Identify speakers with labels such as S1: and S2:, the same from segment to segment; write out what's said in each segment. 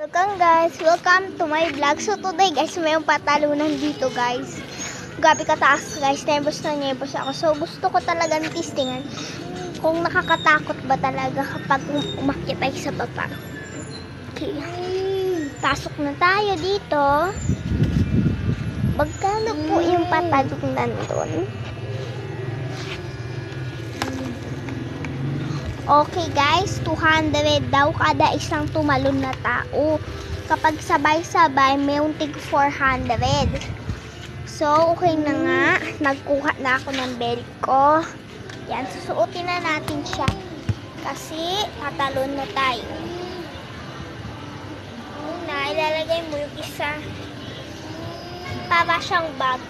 S1: Welcome guys, welcome to my vlog. So today guys, may patalunan dito guys. Gabi kataas guys, nervous na nervous ako. So gusto ko talagang testingan kung nakakatakot ba talaga kapag umakyat tayo sa baba. Okay. Pasok na tayo dito. Magkano po yung patalunan doon? Okay guys, 200 daw kada isang tumalon na tao. Kapag sabay-sabay, may tig 400. So, okay na nga. Nagkuha na ako ng belt ko. Yan, susuotin na natin siya. Kasi, tatalon na tayo. Una, ilalagay mo yung isa. Para siyang bag.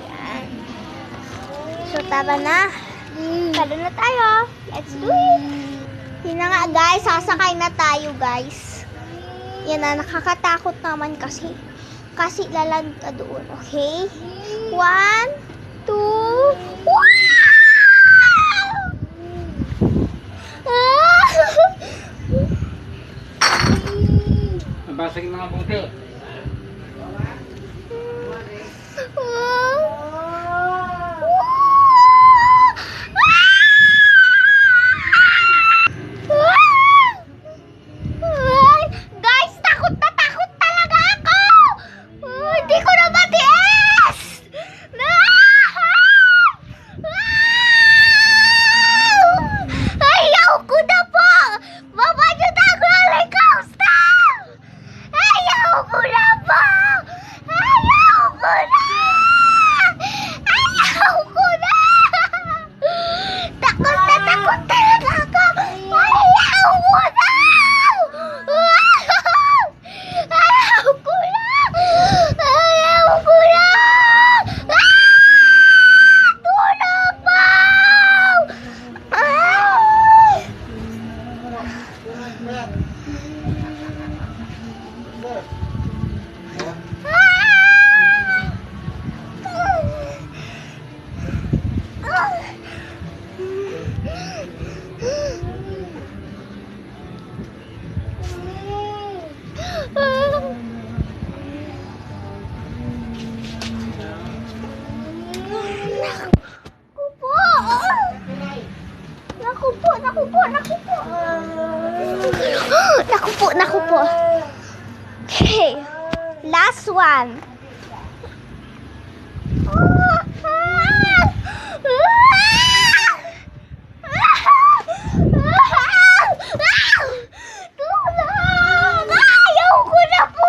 S1: Yan. So, tara na. Talon na tayo. Let's do it. Yun na nga guys, sasakay na tayo guys. Yan na, nakakatakot naman kasi. Kasi lalag ka doon, okay? 1, 2, wow!
S2: Nabasag yung mga buti.
S1: Naku po. Okay. Last one. Tulong! Ayaw ko na po!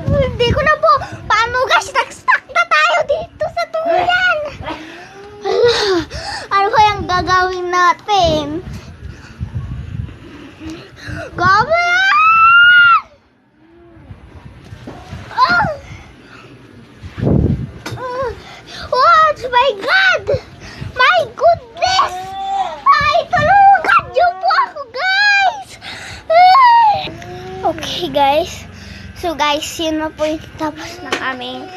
S1: Hindi ko na po. Paano guys? Nag-stuck na tayo dito sa tuyan. Ano kayang gagawin natin? Gawin! Oh my God! My goodness! Ay, tulungan niyo po ako guys! Okay guys. So guys, yun na po yung tapos ng aming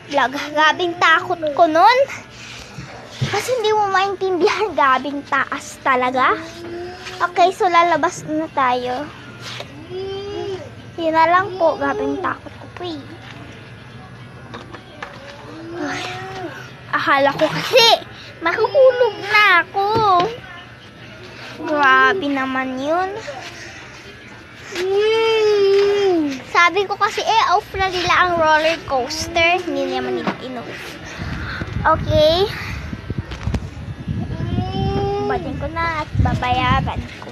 S1: vlog. Gabing takot ko nun. Kasi hindi mo maintindihan, gabing taas talaga. Okay, so lalabas na tayo. Yun na lang po, gabing takot ko po eh. Ay, akala ko kasi makukulog na ako. Grabe naman yun. Sabi ko kasi off na nila ang roller coaster. Hindi naman nila in-off. Okay. Batin ko na at babayaran ko.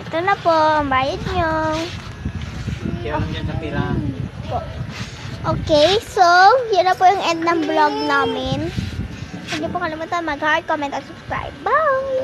S1: Ito na po, ang bayad nyo.
S2: Kaya dyan sa pila.
S1: Okay, so, yun na po yung end ng vlog namin. Hindi po kalimutan mag-heart, comment, at subscribe. Bye!